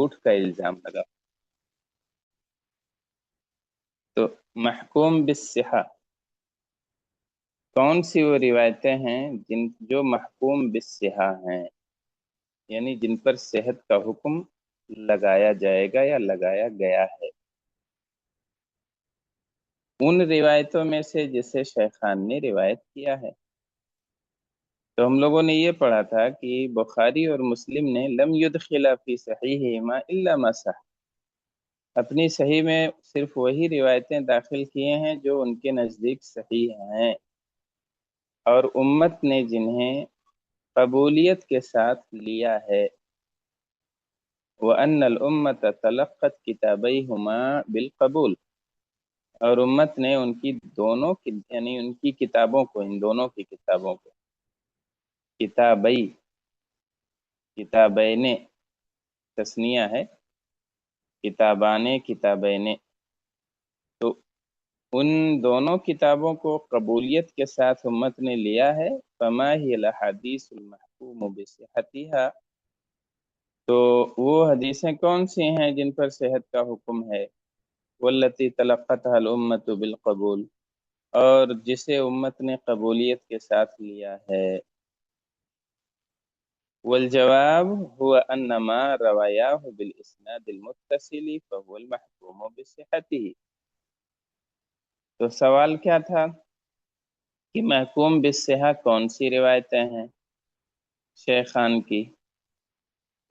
جھوٹ کا الزام لگا۔ تو محکوم بالصحہ کون سی وہ روایتیں ہیں جو محکوم بالصحہ ہیں، یعنی جن پر صحت کا حکم لگایا جائے گا یا لگایا گیا ہے؟ ان روایتوں میں سے جسے شیخان نے روایت کیا ہے۔ تو ہم لوگوں نے یہ پڑھا تھا کہ بخاری اور مسلم نے لم يدخل فی صحیحہما الا ما صح، اپنی صحیح میں صرف وہی روایتیں داخل کیے ہیں جو ان کے نزدیک صحیح ہیں، اور امت نے جنہیں قبولیت کے ساتھ لیا ہے۔ وَأَنَّ الْأُمَّةَ تَلَقَّتْ كِتَابَيْهُمَا بِالْقَبُولِ، اور امت نے ان کی دونوں یعنی ان کی کتابوں کو، ان دونوں کی کتابوں کو، کتابی کتابین تثنیہ ہے، کتابان کتابین، تو ان دونوں کتابوں کو قبولیت کے ساتھ امت نے لیا ہے۔ فما ہی الاحادیث المحکوم بصحتها، تو وہ حدیثیں کون سی ہیں جن پر صحت کا حکم ہے؟ والتی تلقتها الامت بالقبول، اور جسے امت نے قبولیت کے ساتھ لیا ہے۔ والجواب هو ان ما رواياه بالاسناد المتصل فهو المحكوم بصحته، تو سوال کیا تھا کہ محکوم بالصحہ کون سی روایتیں ہیں شیخان کی؟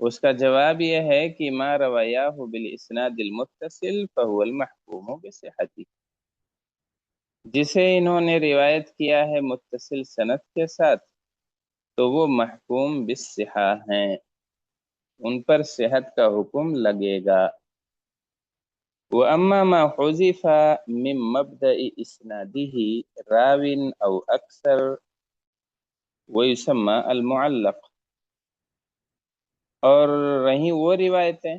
اس کا جواب یہ ہے کہ ما روایاه بالاسناد المتصل فهو المحكوم بصحته، جسے انہوں نے روایت کیا ہے متصل سند کے ساتھ تو وہ محکوم بالصحہ ہیں، ان پر صحت کا حکم لگے گا۔ وَأَمَّا مَا حُذِفَ مِن مَبْدَئِ إِسْنَادِهِ رَاوٍ أَوْ أَكْثَرَ وَيُسَمَّى الْمُعَلَّقُ، اور رہیں وہ روایتیں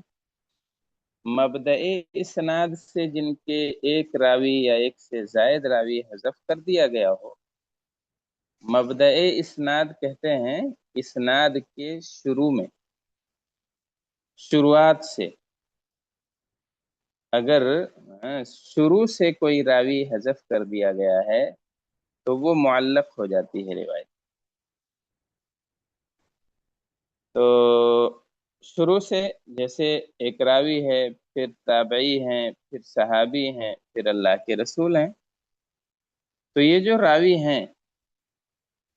مبدأ اسناد سے جن کے ایک راوی یا ایک سے زائد راوی حذف کر دیا گیا ہو۔ مبدأ اسناد کہتے ہیں اسناد کے شروع میں، شروعات سے، اگر شروع سے کوئی راوی حذف کر دیا گیا ہے تو وہ معلق ہو جاتی ہے روایت۔ تو شروع سے جیسے ایک راوی ہے، پھر تابعی ہیں، پھر صحابی ہیں، پھر اللہ کے رسول ہیں، تو یہ جو راوی ہیں،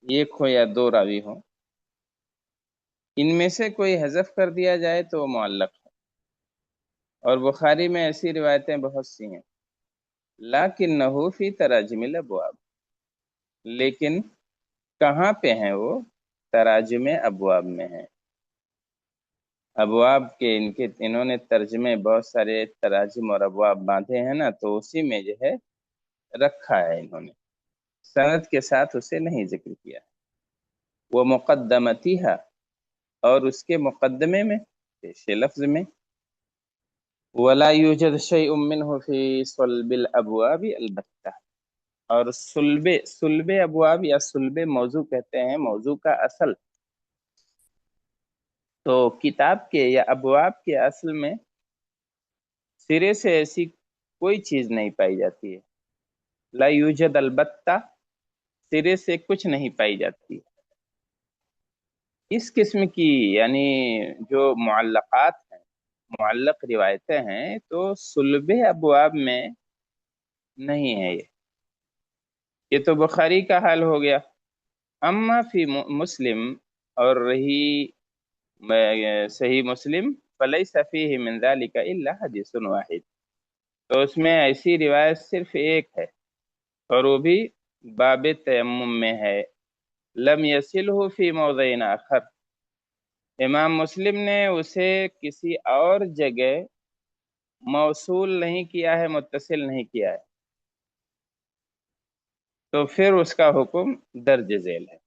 ایک ہو یا دو راوی ہوں، ان میں سے کوئی حذف کر دیا جائے تو وہ معلق ہے۔ اور بخاری میں ایسی روایتیں بہت سی ہیں۔ لَكِنَّهُ فِي تَرَاجِمِ الْأَبْوَابِ، لیکن کہاں پہ ہیں وہ؟ تراجم ابواب میں ہیں۔ ابواب کے انہوں نے ترجمے بہت سارے تراجم اور ابواب باندھے ہیں نا، تو اسی میں جو ہے رکھا ہے انہوں نے، سند کے ساتھ اسے نہیں ذکر کیا۔ وہ مقدمتیہا، اور اس کے مقدمے میں، پیش لفظ میں، ولا یوجد شیء منہ فی صلب الابواب البتہ، اور صلب ابواب یا صلب موضوع کہتے ہیں موضوع کا اصل، تو کتاب کے یا ابواب کے اصل میں سرے سے ایسی کوئی چیز نہیں پائی جاتی ہے۔ لا یوجد البتہ، سرے سے کچھ نہیں پائی جاتی۔ اس قسم کی یعنی جو معلقات ہیں، معلق روایتیں ہیں، تو صلب ابواب میں نہیں ہے یہ تو بخاری کا حال ہو گیا۔ اما فی مسلم، اور رہی صحیح مسلم، فلیس فیہ من ذلک الا حدیث واحد، تو اس میں ایسی روایت صرف ایک ہے، اور وہ بھی باب تیمم میں ہے۔ لم یصلہ فی موضع آخر، امام مسلم نے اسے کسی اور جگہ موصول نہیں کیا ہے، متصل نہیں کیا ہے، تو پھر اس کا حکم درج ذیل ہے۔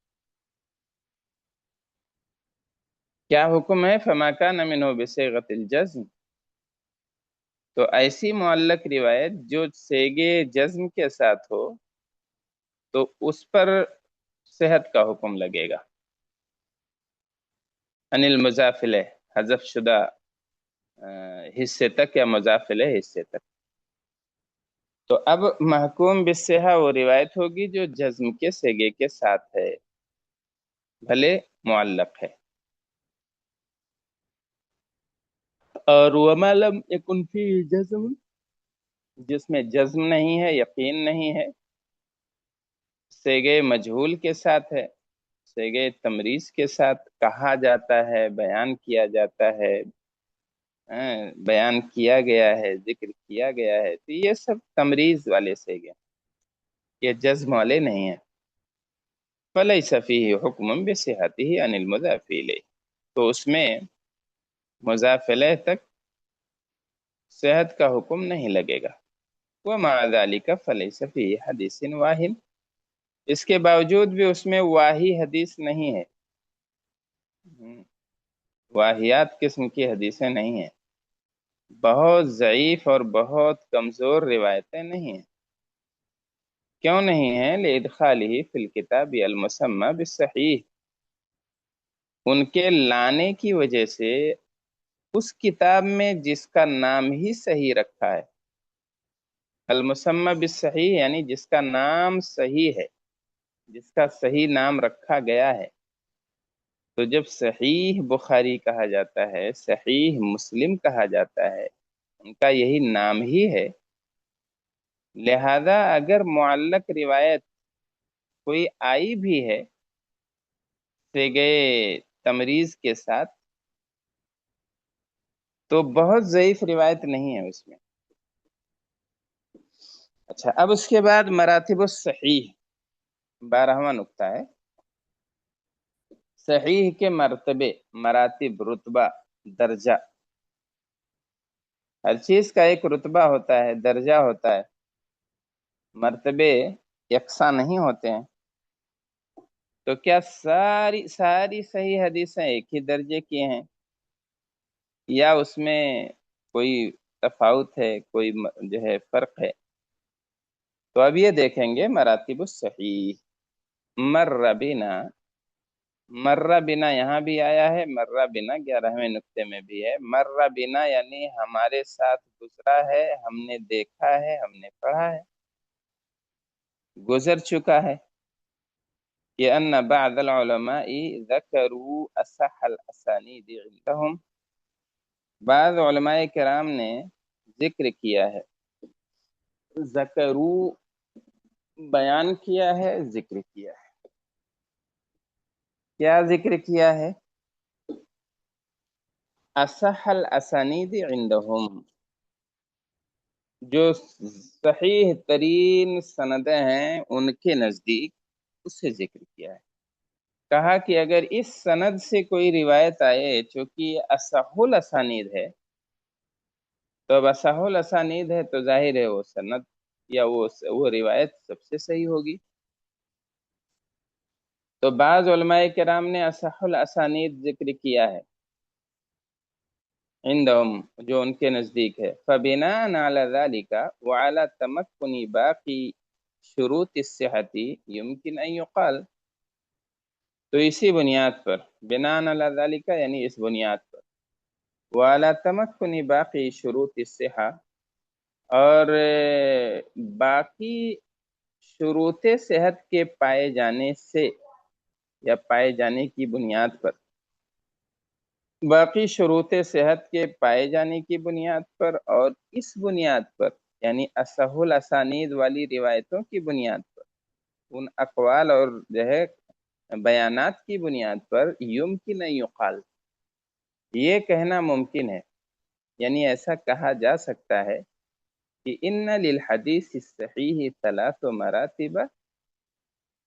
کیا حکم ہے؟ فما کان منہ بصیغۃ الجزم، تو ایسی معلق روایت جو صیغے جزم کے ساتھ ہو تو اس پر صحت کا حکم لگے گا۔ ان المضاف الیہ، حذف شدہ حصے تک یا مضاف الیہ حصے تک. تو اب محکوم بالصحہ وہ روایت ہوگی جو جزم کے صیغے کے ساتھ ہے، بھلے معلق ہے. اور وما لم یکن فیہ جزم، جس میں جزم نہیں ہے، یقین نہیں ہے، صیغے مجہول کے ساتھ ہے، صیغے تمریز کے ساتھ کہا جاتا ہے، بیان کیا جاتا ہے، بیان کیا گیا ہے، ذکر کیا گیا ہے، تو یہ سب تمریز والے صیغے، یہ جزم والے نہیں ہیں. فلیس فیہ حکم بصحتہ عن المضاف الیہ، تو اس میں مضاف الیہ تک صحت کا حکم نہیں لگے گا. ومع ذلک فلیس فیہ حدیث واہن، اس کے باوجود بھی اس میں واہی حدیث نہیں ہے، واہیات قسم کی حدیثیں نہیں ہیں، بہت ضعیف اور بہت کمزور روایتیں نہیں ہیں. کیوں نہیں ہیں؟ لادخالہ فی الکتاب المسمی بالصحیح، ان کے لانے کی وجہ سے اس کتاب میں جس کا نام ہی صحیح رکھا ہے، المسمی بالصحیح یعنی جس کا نام صحیح ہے، جس کا صحیح نام رکھا گیا ہے. تو جب صحیح بخاری کہا جاتا ہے، صحیح مسلم کہا جاتا ہے، ان کا یہی نام ہی ہے. لہذا اگر معلق روایت کوئی آئی بھی ہے صیغے تمریز کے ساتھ، تو بہت ضعیف روایت نہیں ہے اس میں. اچھا، اب اس کے بعد مراتب الصحیح، 12واں نقطہ ہے. صحیح کے مرتبے، مراتب، رتبہ، درجہ. ہر چیز کا ایک رتبہ ہوتا ہے، درجہ ہوتا ہے، مرتبے یکساں نہیں ہوتے ہیں. تو کیا ساری صحیح حدیثیں ایک ہی درجے کی ہیں، یا اس میں کوئی تفاوت ہے، کوئی جو ہے فرق ہے؟ تو اب یہ دیکھیں گے مراتب الصحیح. مر بنا، مرہ بنا یہاں بھی آیا ہے، مرہ بنا 11ویں نقطے میں بھی ہے. مرہ بنا یعنی ہمارے ساتھ گزرا ہے، ہم نے دیکھا ہے، ہم نے پڑھا ہے، گزر چکا ہے. کہ ان بعض العلماء ذکروا اصح الاسانید عندهم، بعض علماء کرام نے ذکر کیا ہے، ذکروا بیان کیا ہے، ذکر کیا ہے. کیا ذکر کیا ہے؟ اصح الاسانید عندهم، جو صحیح ترین سندیں ہیں ان کے نزدیک، اس سے ذکر کیا ہے. کہا کہ اگر اس سند سے کوئی روایت آئے چونکہ اصح الاسانید ہے، تو اب اصح الاسانید ہے تو ظاہر ہے وہ سند یا وہ روایت سب سے صحیح ہوگی. تو بعض علماء کرام نے اصح الاسانید ذکر کیا ہے عندهم، جو ان کے نزدیک ہے. فبناء على ذلك وعلى تمكن باقی شروط الصحت يمكن ان يقال، تو اسی بنیاد پر، بناء على ذلك یعنی اس بنیاد پر، وعلى تمكن باقی شروط الصحہ، اور باقی شروط صحت کے پائے جانے سے یا پائے جانے کی بنیاد پر، باقی شروط صحت کے پائے جانے کی بنیاد پر، اور اس بنیاد پر یعنی اصح الاسانید والی روایتوں کی بنیاد پر، ان اقوال اور جو ہے بیانات کی بنیاد پر، یمکن ان یقال، یہ کہنا ممکن ہے، یعنی ایسا کہا جا سکتا ہے کہ ان للحدیث الصحیح ثلاث مراتب،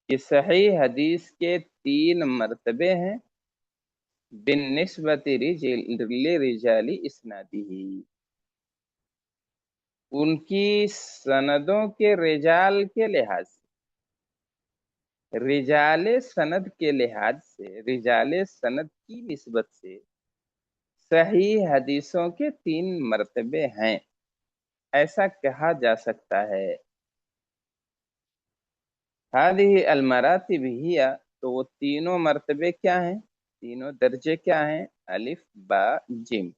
کہ صحیح حدیث کے 3 مرتبے ہیں، بالنسبت لرجال اسنادہ، ان کی سندوں کے رجال کے لحاظ سے، رجال سند کے لحاظ سے، رجال سند کی نسبت سے صحیح حدیثوں کے 3 مرتبے ہیں، ایسا کہا جا سکتا ہے. هذه المراتب ہی، تو وہ تینوں مرتبے کیا ہیں، تینوں درجے کیا ہیں؟ الف با جیم.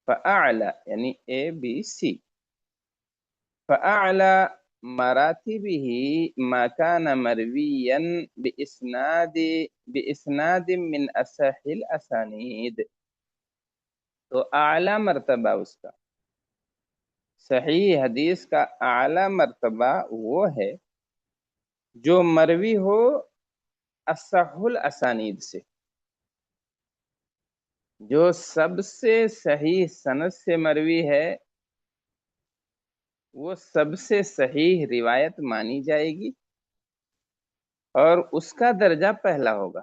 فأعلى یعنی ABC، فأعلى مراتبه ما كان مرويا بإسناد من أصح الأسانيد. تو اعلیٰ مرتبہ اس کا، صحیح حدیث کا اعلیٰ مرتبہ وہ ہے جو مروی ہو اصح الاسانید سے، جو سب سے صحیح سند سے مروی ہے، وہ سب سے صحیح روایت مانی جائے گی اور اس کا درجہ پہلا ہوگا.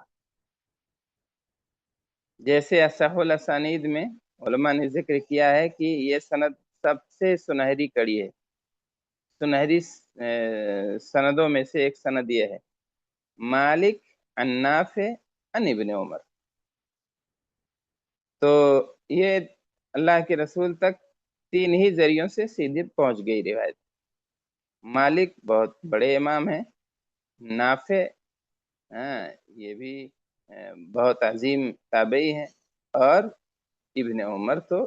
جیسے اصح الاسانید میں علماء نے ذکر کیا ہے کہ یہ سند سب سے سنہری کڑی ہے، سنہری سندوں میں سے ایک سند یہ ہے مالک عن نافع عن ابن عمر. تو یہ اللہ کے رسول تک تین ہی ذریعوں سے سیدھی پہنچ گئی روایت. مالک بہت بڑے امام ہیں، نافع یہ بھی بہت عظیم تابعی ہیں، اور ابن عمر تو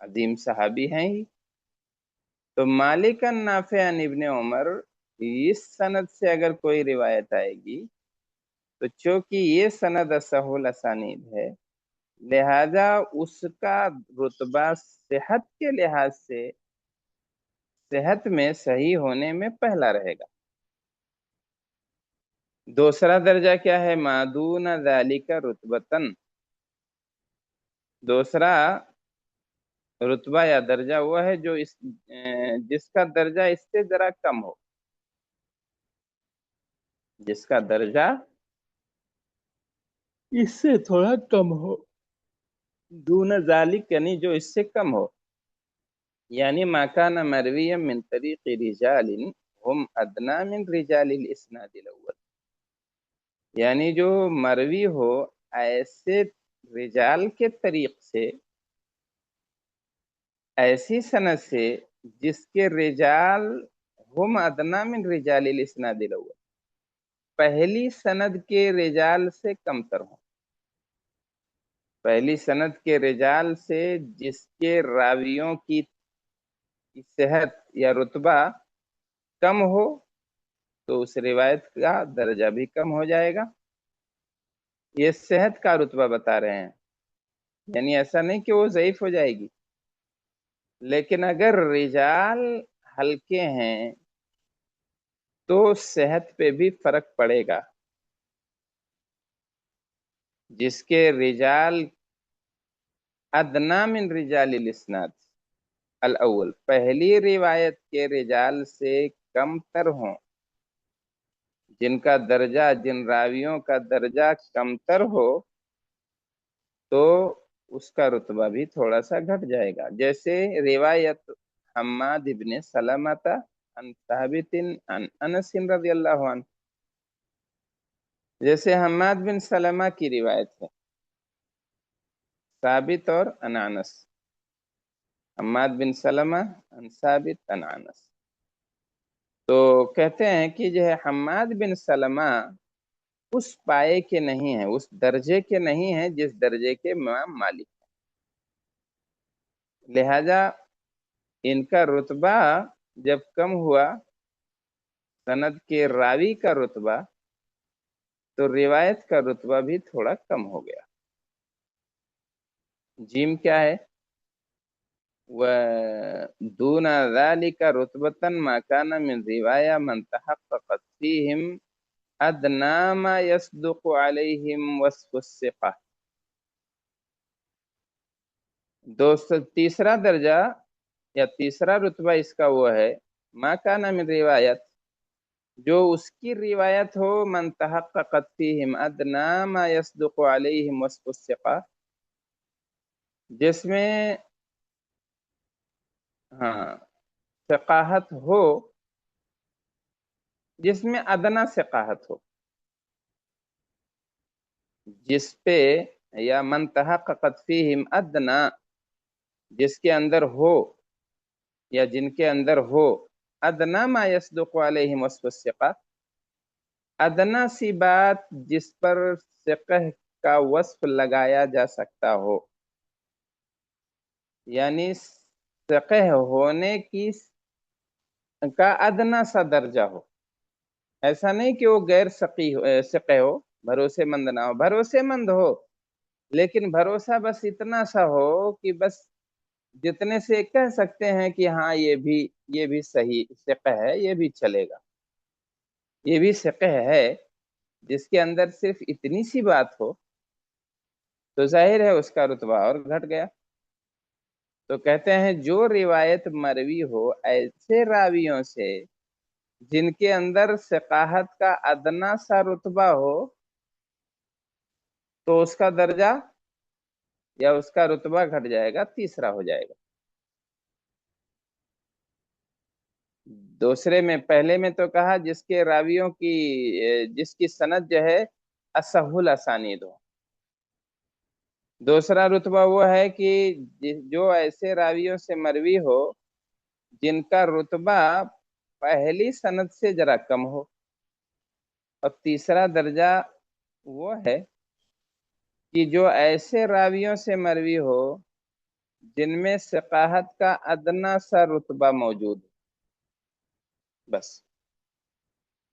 عظیم صحابی ہیں ہی. تو مالک عن نافع عن ابن عمر، اس سند سے اگر کوئی روایت آئے گی تو چونکہ یہ سند اصح الاسانید ہے، لہذا اس کا رتبہ صحت کے لحاظ سے صحت میں صحیح ہونے میں پہلا رہے گا. دوسرا درجہ کیا ہے؟ ما دون ذالک رتبتن، دوسرا رتبہ یا درجہ وہ ہے جو جس کا درجہ اس سے ذرا کم ہو، جس کا درجہ اس سے تھوڑا کم ہو. دون ذالک یعنی جو اس سے کم ہو، یعنی ما کان مرویا من طریق رجال هم ادنا من رجال الاسناد الاول، یعنی جو مروی ہو ایسے رجال کے طریق سے، ایسی سند سے جس کے رجال ہم ادنا من رجال الاسناد الاول، پہلی سند کے رجال سے کم تر ہوں، پہلی سند کے رجال سے جس کے راویوں کی صحت یا رتبہ کم ہو تو اس روایت کا درجہ بھی کم ہو جائے گا. یہ صحت کا رتبہ بتا رہے ہیں، یعنی ایسا نہیں کہ وہ ضعیف ہو جائے گی، لیکن اگر رجال ہلکے ہیں تو صحت پہ بھی فرق پڑے گا. جس کے رجال ادنا من رجال الاسناد الاول، پہلی روایت کے رجال سے کم تر ہوں، جن کا درجہ، جن راویوں کا درجہ کم تر ہو، تو اس کا رتبہ بھی تھوڑا سا گھٹ جائے گا. جیسے روایت حماد ابن سلمۃ عن ثابت عن انس رضی اللہ عنہ، جیسے حماد بن سلمہ کی روایت ہے، ثابت اور عن انس، حماد بن سلمہ عن ثابت عن انس. تو کہتے ہیں کہ جو ہے حماد بن سلمہ اس پائے کے نہیں ہیں، اس درجے کے نہیں ہیں جس درجے کے امام مالک ہیں، لہذا ان کا رتبہ جب کم ہوا، سند کے راوی کا رتبہ، تو روایت کا رتبہ بھی تھوڑا کم ہو گیا. جیم کیا ہے؟ وَدُونَ ذَلِكَ رُتْبَةً مَا كَانَ مِنْ رِوَايَةٍ مَنْ تَحَقَّقَتْ فِيهِمْ أَدْنَى مَا يَصْدُقُ عَلَيْهِمْ وَصْفُ الثِّقَةِ. تیسرا درجہ یا تیسرا رتبہ اس کا وہ ہے ما كان من روایت، جو اس کی روایت ہو من تحققت فیہم ادنا ما يصدق علیہم وصف الثقہ، جس میں ثقاہت ہو، جس میں ادنا ثقاہت ہو، جس پہ، یا من تحققت فیہم ادنا، جس کے اندر ہو یا جن کے اندر ہو ادنا ما يصدق علیہم وصف الثقہ، ادنا سی بات جس پر ثقہ کا وصف لگایا جا سکتا ہو. یعنی ثقہ ہونے کی کا ادنا سا درجہ ہو. ایسا نہیں کہ وہ غیر ثقہ ہو، بھروسے مند نہ ہو، بھروسے مند ہو، لیکن بھروسہ بس اتنا سا ہو کہ بس جتنے سے کہہ سکتے ہیں کہ ہاں یہ بھی صحیح ثقہ ہے، یہ بھی چلے گا، یہ بھی ثقہ ہے. جس کے اندر صرف اتنی سی بات ہو تو ظاہر ہے اس کا رتبہ اور گھٹ گیا. تو کہتے ہیں جو روایت مروی ہو ایسے راویوں سے جن کے اندر ثقاہت کا ادنا سا رتبہ ہو، تو اس کا درجہ یا اس کا رتبہ گھٹ جائے گا، تیسرا ہو جائے گا. دوسرے میں، پہلے میں تو کہا جس کے راویوں کی جس کی سند جو ہے اصح الاسانید ہو. دوسرا رتبہ وہ ہے کہ جو ایسے راویوں سے مروی ہو جن کا رتبہ پہلی سند سے ذرا کم ہو. اور تیسرا درجہ وہ ہے کہ جو ایسے راویوں سے مروی ہو جن میں ثقاہت کا ادنا سا رتبہ موجود ہے. بس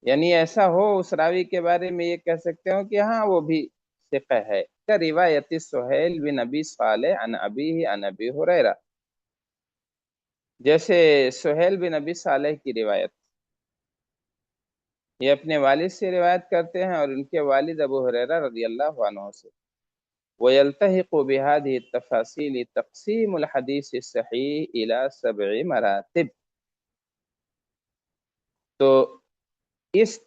یعنی ایسا ہو اس راوی کے بارے میں یہ کہہ سکتے ہو کہ ہاں وہ بھی ثقہ ہے، کا روایت سہیل بن ابی صالح عن ابیہ عن ابی ہریرہ، جیسے سہیل بن ابی صالح کی روایت، یہ اپنے والد سے روایت کرتے ہیں اور ان کے والد ابو ہریرہ رضی اللہ عنہ سے. وَيَلْتَحِقُ بِهَذِهِ التَّفَاصِيلِ تَقْسِيمُ الْحَدِيثِ الصَّحِيحِ إِلَى 7 مراتب. تو اس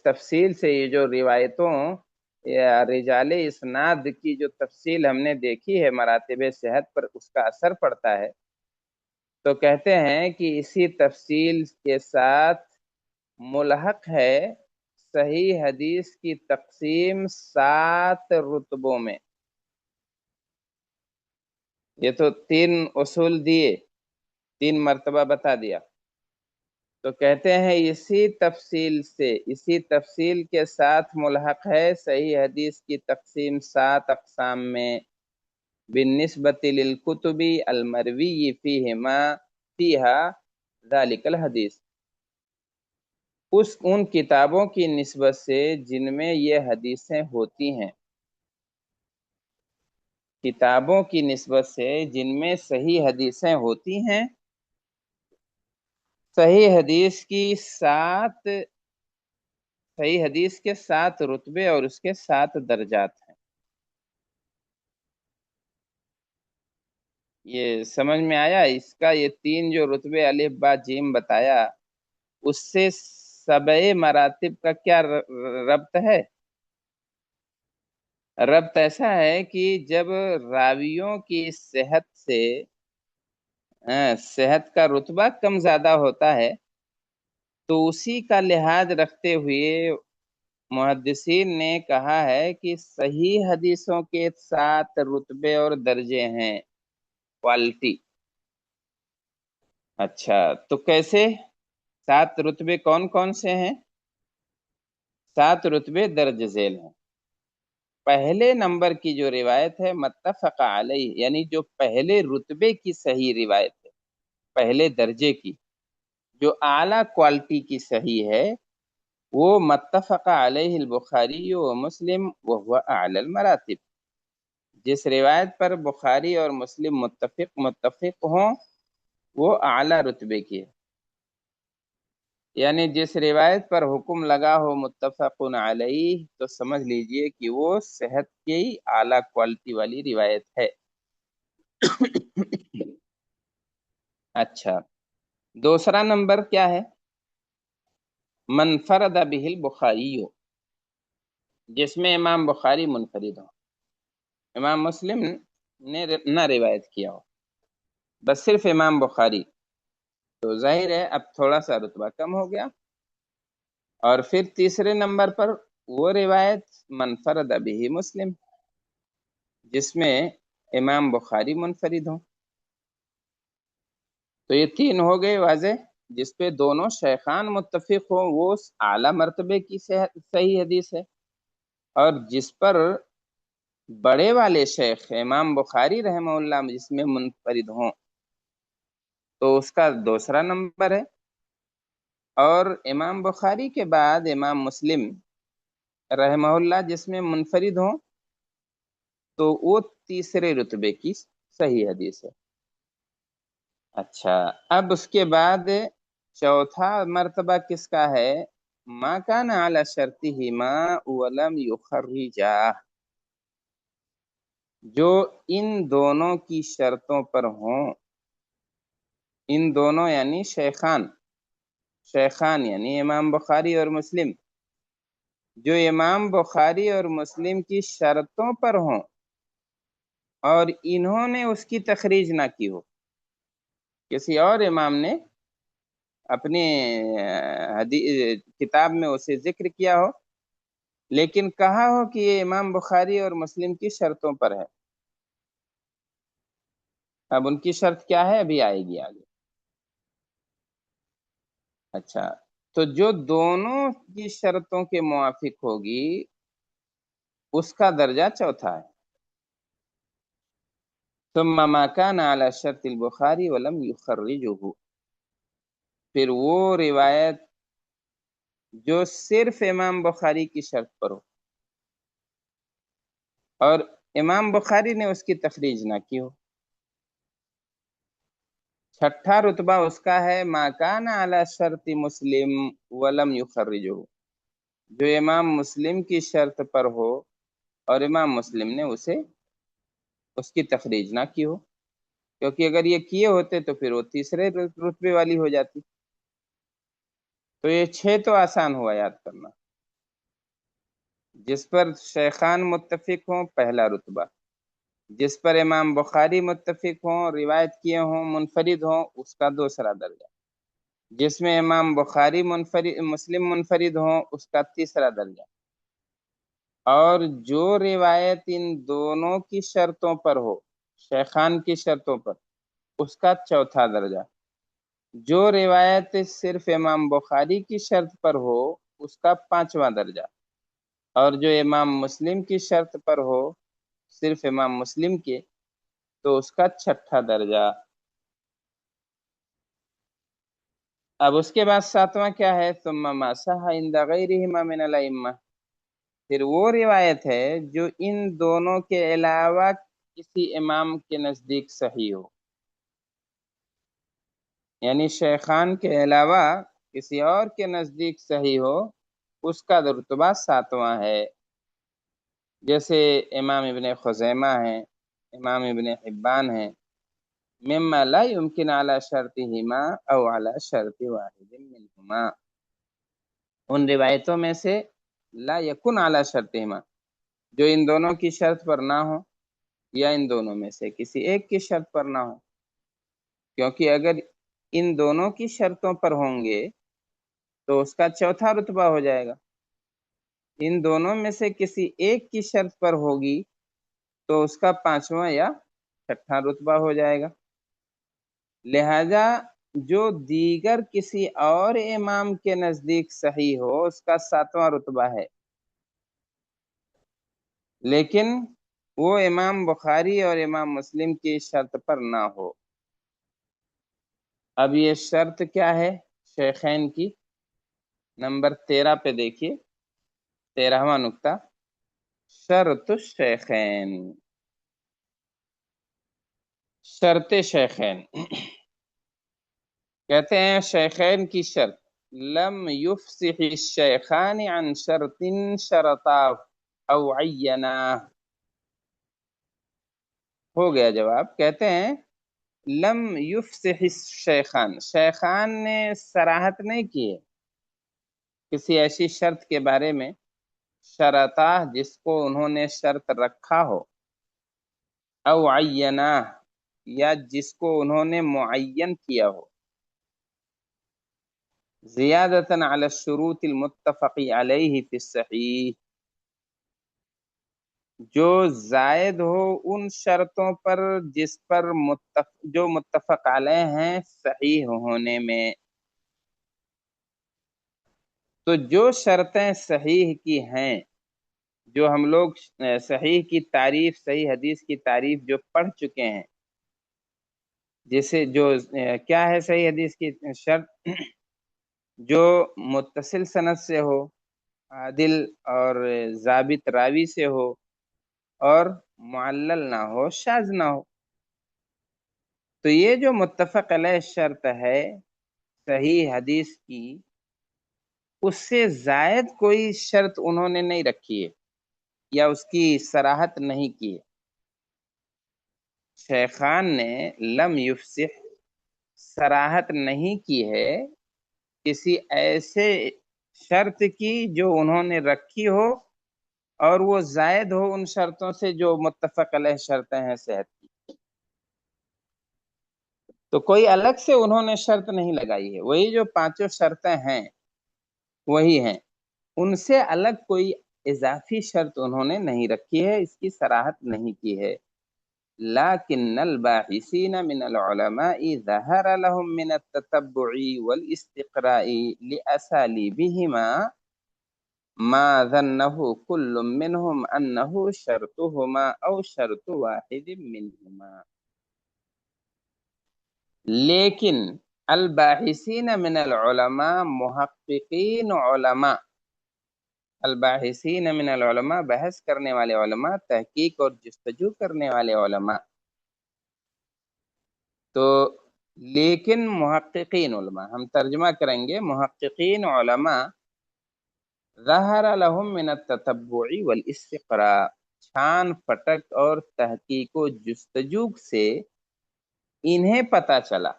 تفصیل سے یہ جو روایتوں یا رجال اسناد کی جو تفصیل ہم نے دیکھی ہے مراتب صحت پر، اس کا اثر پڑتا ہے. تو کہتے ہیں کہ اسی تفصیل کے ساتھ ملحق ہے صحیح حدیث کی تقسیم 7 رتبوں میں. یہ تو 3 اصول دیے، 3 مرتبہ بتا دیا. تو کہتے ہیں اسی تفصیل کے ساتھ ملحق ہے صحیح حدیث کی تقسیم 7 اقسام میں، بالنسبت للکتب المروی فیہا ذالک الحدیث، ان کتابوں کی نسبت سے جن میں یہ حدیثیں ہوتی ہیں، کتابوں کی نسبت سے جن میں صحیح حدیثیں ہوتی ہیں. صحیح حدیث کے 7 رتبے اور اس کے 7 درجات ہیں. یہ سمجھ میں آیا؟ اس کا یہ 3 جو رتبے الف با جیم بتایا، اس سے 7 مراتب کا کیا ربط ہے؟ ربط ایسا ہے کہ جب راویوں کی صحت کا رتبہ کم زیادہ ہوتا ہے تو اسی کا لحاظ رکھتے ہوئے محدثین نے کہا ہے کہ صحیح حدیثوں کے 7 رتبے اور درجے ہیں، کوالٹی. اچھا، تو کیسے 7 رتبے کون کون سے ہیں؟ 7 رتبے درج ذیل ہیں. پہلے نمبر کی جو روایت ہے متفق علیہ، یعنی جو پہلے رتبے کی صحیح روایت ہے، پہلے درجے کی جو اعلیٰ کوالٹی کی صحیح ہے، وہ متفق علیہ البخاری و مسلم وهو اعلی المراتب. جس روایت پر بخاری اور مسلم متفق ہوں وہ اعلیٰ رتبے کی ہے. یعنی جس روایت پر حکم لگا ہو متفق علیہ تو سمجھ لیجئے کہ وہ صحت کی اعلیٰ کوالٹی والی روایت ہے. اچھا، دوسرا نمبر کیا ہے؟ منفرد به البخاری، جس میں امام بخاری منفرد ہو، امام مسلم نے نہ روایت کیا ہو، بس صرف امام بخاری. تو ظاہر ہے اب تھوڑا سا رتبہ کم ہو گیا. اور پھر تیسرے نمبر پر وہ روایت منفرد به مسلم، جس میں امام بخاری منفرد ہوں. تو یہ 3 ہو گئے واضح. جس پہ دونوں شیخان متفق ہوں وہ اعلیٰ مرتبے کی صحیح حدیث ہے، اور جس پر بڑے والے شیخ امام بخاری رحمہ اللہ جس میں منفرد ہوں تو اس کا دوسرا نمبر ہے، اور امام بخاری کے بعد امام مسلم رحمہ اللہ جس میں منفرد ہوں تو وہ تیسرے رتبے کی صحیح حدیث ہے۔ اچھا، اب اس کے بعد چوتھا مرتبہ کس کا ہے؟ ما کان علی شرطہما ولم یخرجا، جو ان دونوں کی شرطوں پر ہوں، ان دونوں یعنی شیخان یعنی امام بخاری اور مسلم، جو امام بخاری اور مسلم کی شرطوں پر ہوں اور انہوں نے اس کی تخریج نہ کی ہو، کسی اور امام نے اپنی کتاب میں اسے ذکر کیا ہو لیکن کہا ہو کہ یہ امام بخاری اور مسلم کی شرطوں پر ہے۔ اب ان کی شرط کیا ہے ابھی آئے گی آگے۔ اچھا، تو جو دونوں کی شرطوں کے موافق ہوگی اس کا درجہ چوتھا ہے۔ ثم ما كان على شرط البخاری ولم يخرجه، پھر وہ روایت جو صرف امام بخاری کی شرط پر ہو اور امام بخاری نے اس کی تخریج نہ کی ہو۔ چھٹا رتبہ اس کا ہے ما کان علی شرط مسلم ولم یخرجہ، جو امام مسلم کی شرط پر ہو اور امام مسلم نے اس کی تخریج نہ کی ہو، کیونکہ اگر یہ کیے ہوتے تو پھر وہ تیسرے رتبے والی ہو جاتی۔ تو یہ 6 تو آسان ہوا یاد کرنا۔ جس پر شیخان متفق ہوں پہلا رتبہ، جس پر امام بخاری متفق ہوں روایت کیے ہوں منفرد ہوں اس کا دوسرا درجہ، جس میں امام بخاری مسلم منفرد ہوں اس کا تیسرا درجہ، اور جو روایت ان دونوں کی شرطوں پر ہو، شیخان کی شرطوں پر، اس کا چوتھا درجہ، جو روایت صرف امام بخاری کی شرط پر ہو اس کا پانچواں درجہ، اور جو امام مسلم کی شرط پر ہو صرف امام مسلم کے تو اس کا چھٹا درجہ۔ اب اس کے بعد ساتواں کیا ہے؟ ثم ما صح عند غیرہما من الائمہ، پھر وہ روایت ہے جو ان دونوں کے علاوہ کسی امام کے نزدیک صحیح ہو، یعنی شیخان کے علاوہ کسی اور کے نزدیک صحیح ہو، اس کا رتبہ ساتواں ہے۔ جیسے امام ابن خزیمہ ہیں، امام ابن حبان ہیں، مما لا يمكن على شرطهما او على شرط واحد منهما، ان روایتوں میں سے لا یکن على شرطهما، جو ان دونوں کی شرط پر نہ ہو یا ان دونوں میں سے کسی ایک کی شرط پر نہ ہو، کیونکہ اگر ان دونوں کی شرطوں پر ہوں گے تو اس کا چوتھا رتبہ ہو جائے گا، ان دونوں میں سے کسی ایک کی شرط پر ہوگی تو اس کا پانچواں یا چھٹا رتبہ ہو جائے گا۔ لہذا جو دیگر کسی اور امام کے نزدیک صحیح ہو اس کا ساتواں رتبہ ہے، لیکن وہ امام بخاری اور امام مسلم کی شرط پر نہ ہو۔ اب یہ شرط کیا ہے شیخین کی؟ نمبر 13 پہ دیکھیے، 13واں نقطہ، شرط الشیخین، شرط شیخین کہتے ہیں شیخین کی شرط، لم یفصح الشیخان عن شرط شرطا او عینا، ہو گیا جواب۔ کہتے ہیں لم یفصح الشیخان، شیخان نے صراحت نہیں کی ہے کسی ایسی شرط کے بارے میں، شرطا جس کو انہوں نے شرط رکھا ہو، او عینا یا جس کو انہوں نے معین کیا ہو، زیادتاً علی الشروط المتفق علیہ فی الصحیح، جو زائد ہو ان شرطوں پر جس پر جو متفق علیہ ہیں صحیح ہونے میں۔ تو جو شرطیں صحیح کی ہیں جو ہم لوگ صحیح کی تعریف، صحیح حدیث کی تعریف جو پڑھ چکے ہیں، جیسے جو کیا ہے صحیح حدیث کی شرط؟ جو متصل سند سے ہو، عادل اور ضابط راوی سے ہو، اور معلل نہ ہو، شاذ نہ ہو۔ تو یہ جو متفق علیہ شرط ہے صحیح حدیث کی، اس سے زائد کوئی شرط انہوں نے نہیں رکھی ہے یا اس کی صراحت نہیں کی ہے۔ شیخان نے لم یفصح، صراحت نہیں کی ہے کسی ایسے شرط کی جو انہوں نے رکھی ہو اور وہ زائد ہو ان شرطوں سے جو متفق علیہ شرطیں ہیں صحت کی۔ تو کوئی الگ سے انہوں نے شرط نہیں لگائی ہے، وہی جو پانچوں شرطیں ہیں وہی ہیں، ان سے الگ کوئی اضافی شرط انہوں نے نہیں رکھی ہے، اس کی صراحت نہیں کی ہے۔ لكن الباحثين من العلماء ظهر لهم من التتبع والاستقراء لأساليبهما ما ظنه كل منهم أنه شرطهما أو شرط واحد منهما، لیکن الباحثین من العلماء، محققین علماء، الباحثین من العلماء بحث کرنے والے علماء، تحقیق اور جستجو کرنے والے علماء، تو لیکن محققین علماء ہم ترجمہ کریں گے، محققین علماء ظہر لهم من التتبع والاستقراء، چھان پھٹک اور تحقیق و جستجو سے انہیں پتہ چلا،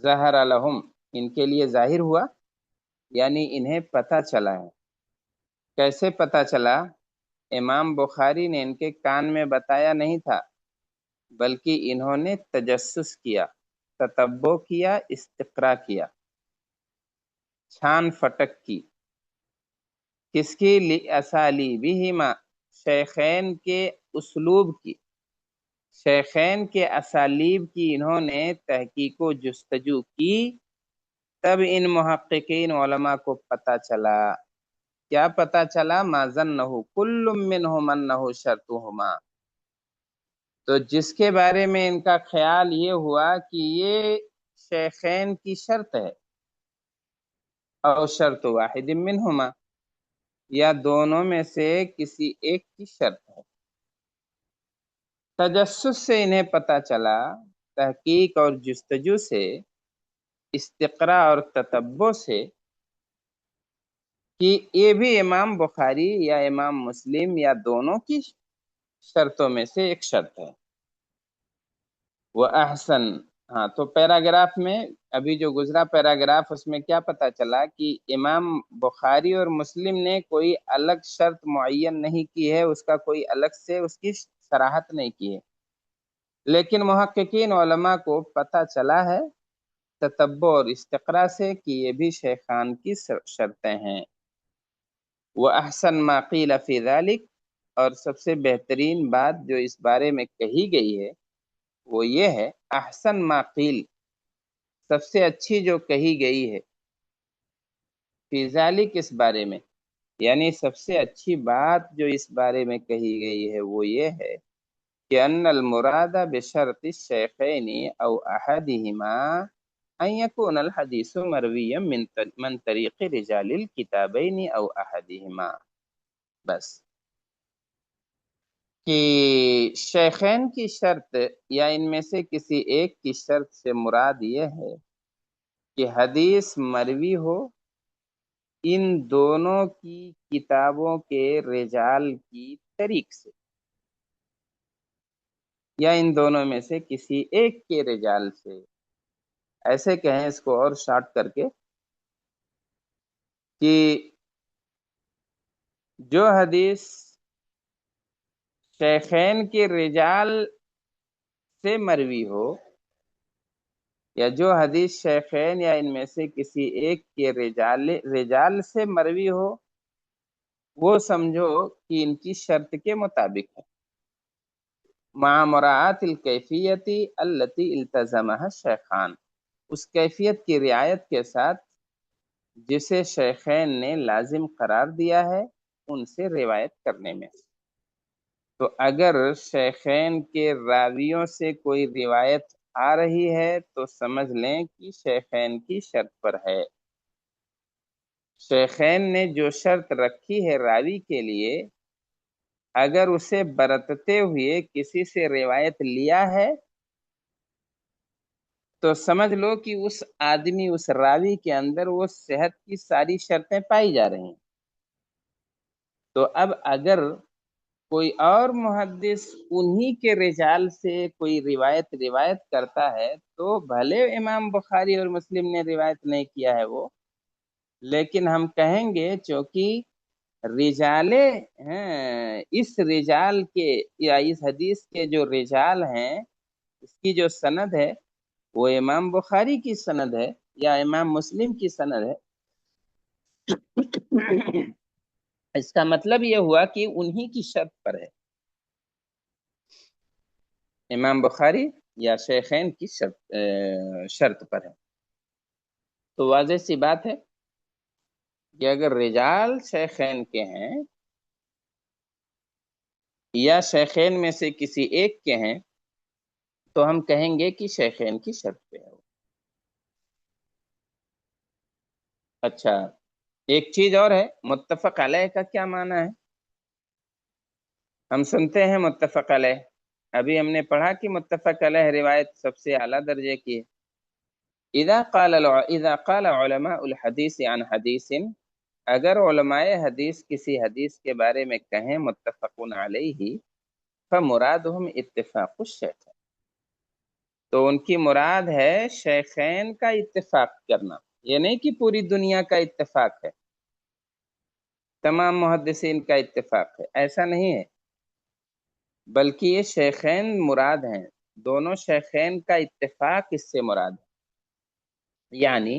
ظہر لهم ان کے لیے ظاہر ہوا، یعنی انہیں پتہ چلا ہے۔ کیسے پتہ چلا؟ امام بخاری نے ان کے کان میں بتایا نہیں تھا، بلکہ انہوں نے تجسس کیا، تتبع کیا، استقراء کیا، چھان پھٹک کی۔ کس کی؟ لِأَسَالِيبِهِمَا، شیخین کے اسلوب کی، شیخین کے اسالیب کی انہوں نے تحقیق و جستجو کی، تب ان محققین علماء کو پتہ چلا۔ کیا پتہ چلا؟ ما ظنہ کل منہم انہ شرطہما، تو جس کے بارے میں ان کا خیال یہ ہوا کہ یہ شیخین کی شرط ہے، او شرط واحد منہما، یا دونوں میں سے کسی ایک کی شرط ہے۔ تجسس سے انہیں پتہ چلا، تحقیق اور جستجو سے، استقراء اور تتبع سے، کہ یہ بھی امام بخاری یا امام مسلم یا دونوں کی شرطوں میں سے ایک شرط ہے۔ وہ احسن، ہاں تو پیراگراف میں ابھی جو گزرا پیراگراف، اس میں کیا پتا چلا کہ امام بخاری اور مسلم نے کوئی الگ شرط معین نہیں کی ہے، اس کا کوئی الگ سے اس کی صراحت نہیں کی ہے، لیکن محققین علماء کو پتا چلا ہے تتبع اور استقراء سے کہ یہ بھی شیخان کی شرطیں ہیں۔ وہ احسن ما قیل فی ذلک، اور سب سے بہترین بات جو اس بارے میں کہی گئی ہے وہ یہ ہے، احسن ما قیل، سب سے اچھی جو کہی گئی ہے، فی ذالک، اس بارے میں، یعنی سب سے اچھی بات جو اس بارے میں کہی گئی ہے وہ یہ ہے کہ ان المراد بشرط الشیخین او احدہما ان یکون الحدیث مرویا من طریق رجال الکتابین او احدہما، بس کہ شیخین کی شرط یا ان میں سے کسی ایک کی شرط سے مراد یہ ہے کہ حدیث مروی ہو ان دونوں کی کتابوں کے رجال کی طریق سے، یا ان دونوں میں سے کسی ایک کے رجال سے، ایسے کہیں اس کو اور شارٹ کر کے کہ جو حدیث شیخین کے رجال سے مروی ہو، یا جو حدیث شیخین یا ان میں سے کسی ایک کے رجال سے مروی ہو، وہ سمجھو کہ ان کی شرط کے مطابق ہے، مع مراعات الکیفیت التي التزمها الشیخان، اس کیفیت کی رعایت کے ساتھ جسے شیخین نے لازم قرار دیا ہے، ان سے روایت کرنے میں۔ تو اگر شیخین کے راویوں سے کوئی روایت آ رہی ہے تو سمجھ لیں کہ شیخین کی شرط پر ہے۔ شیخین نے جو شرط رکھی ہے راوی کے لیے، اگر اسے برتتے ہوئے کسی سے روایت لیا ہے تو سمجھ لو کہ اس آدمی، اس راوی کے اندر وہ صحت کی ساری شرطیں پائی جا رہی ہیں۔ تو اب اگر کوئی اور محدث انہی کے رجال سے کوئی روایت کرتا ہے تو بھلے امام بخاری اور مسلم نے روایت نہیں کیا ہے وہ، لیکن ہم کہیں گے چونکہ رجال ہیں، اس رجال کے یا اس حدیث کے جو رجال ہیں، اس کی جو سند ہے وہ امام بخاری کی سند ہے یا امام مسلم کی سند ہے۔ اس کا مطلب یہ ہوا کہ انہی کی شرط پر ہے، امام بخاری یا شیخین کی شرط پر ہے۔ تو واضح سی بات ہے کہ اگر رجال شیخین کے ہیں یا شیخین میں سے کسی ایک کے ہیں تو ہم کہیں گے کہ شیخین کی شرط پہ ہے۔ اچھا، ایک چیز اور ہے، متفق علیہ کا کیا معنی ہے؟ ہم سنتے ہیں متفق علیہ، ابھی ہم نے پڑھا کہ متفق علیہ روایت سب سے اعلیٰ درجے کی ہے۔ اذا قال علماء الحدیث عن حدیث، اگر علماء حدیث کسی حدیث کے بارے میں کہیں متفق علیہ، فمرادہم اتفاق الشیخ، تو ان کی مراد ہے شیخین کا اتفاق کرنا، یہ نہیں کہ پوری دنیا کا اتفاق ہے، تمام محدثین کا اتفاق ہے، ایسا نہیں ہے، بلکہ یہ شیخین مراد ہیں، دونوں شیخین کا اتفاق اس سے مراد ہے، یعنی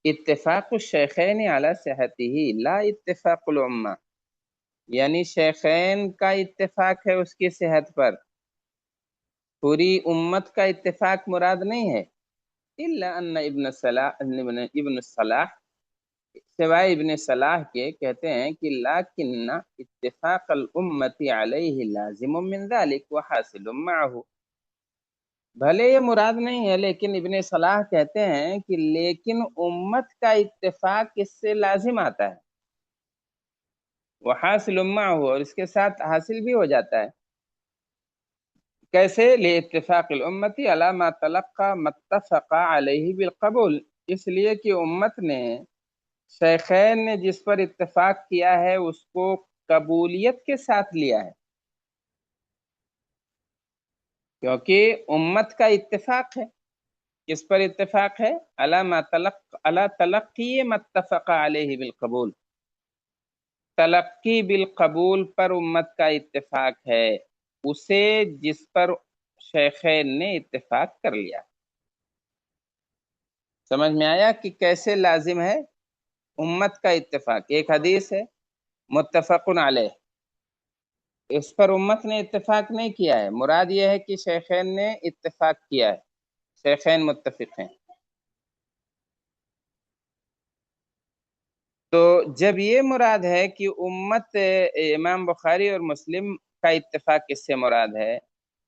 اتفاق الشیخین علی صحتہ لا اتفاق الامہ، یعنی شیخین کا اتفاق ہے اس کی صحت پر، پوری امت کا اتفاق مراد نہیں ہے۔ الا ان ابن صلاح، سوائے ابن صلاح کے، کہتے ہیں کہ لیکن اتفاق الامت علیہ لازم من ذلك وحاصل معه، بھلے یہ مراد نہیں ہے لیکن ابن صلاح کہتے ہیں کہ لیکن امت کا اتفاق اس سے لازم آتا ہے، وحاصل معه، اور اس کے ساتھ حاصل بھی ہو جاتا ہے۔ کیسے؟ لاتفاق الامت علی ما تلقى متفق علیہ بالقبول، اس لیے کہ امت نے، شیخین نے جس پر اتفاق کیا ہے اس کو قبولیت کے ساتھ لیا ہے، کیونکہ امت کا اتفاق ہے، کس پر اتفاق ہے؟ علی تلقی متفق علیہ بالقبول، تلقی بالقبول پر امت کا اتفاق ہے، اسے جس پر شیخین نے اتفاق کر لیا۔ سمجھ میں آیا کہ کیسے لازم ہے امت کا اتفاق؟ ایک حدیث ہے متفق علیہ، اس پر امت نے اتفاق نہیں کیا ہے، مراد یہ ہے کہ شیخین نے اتفاق کیا ہے، شیخین متفق ہیں۔ تو جب یہ مراد ہے کہ امت، امام بخاری اور مسلم کا اتفاق اس سے مراد ہے،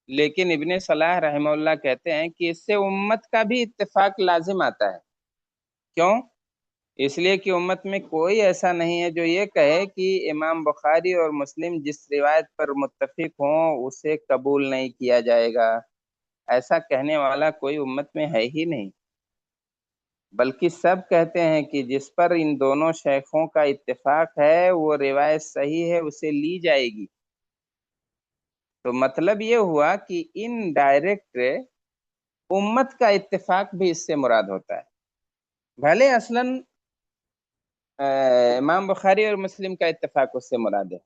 لیکن ابن صلاح رحمہ اللہ کہتے ہیں کہ اس سے امت کا بھی اتفاق لازم آتا ہے۔ کیوں؟ اس لیے کہ امت میں کوئی ایسا نہیں ہے جو یہ کہے کہ امام بخاری اور مسلم جس روایت پر متفق ہوں اسے قبول نہیں کیا جائے گا، ایسا کہنے والا کوئی امت میں ہے ہی نہیں، بلکہ سب کہتے ہیں کہ جس پر ان دونوں شیخوں کا اتفاق ہے وہ روایت صحیح ہے، اسے لی جائے گی۔ تو مطلب یہ ہوا کہ ان ڈائریکٹ امت کا اتفاق بھی اس سے مراد ہوتا ہے، بھلے اصلاً امام بخاری اور مسلم کا اتفاق اس سے مراد ہے۔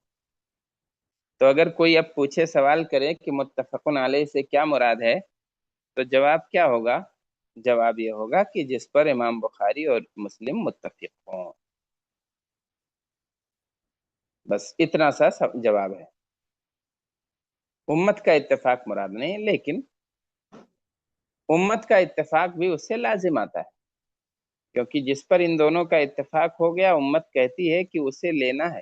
تو اگر کوئی اب پوچھے، سوال کرے کہ متفقن علیہ سے کیا مراد ہے، تو جواب کیا ہوگا؟ جواب یہ ہوگا کہ جس پر امام بخاری اور مسلم متفق ہوں، بس اتنا سا جواب ہے، امت کا اتفاق مراد نہیں، لیکن امت کا اتفاق بھی اس سے لازم آتا ہے، کیونکہ جس پر ان دونوں کا اتفاق ہو گیا امت کہتی ہے کہ اسے لینا ہے۔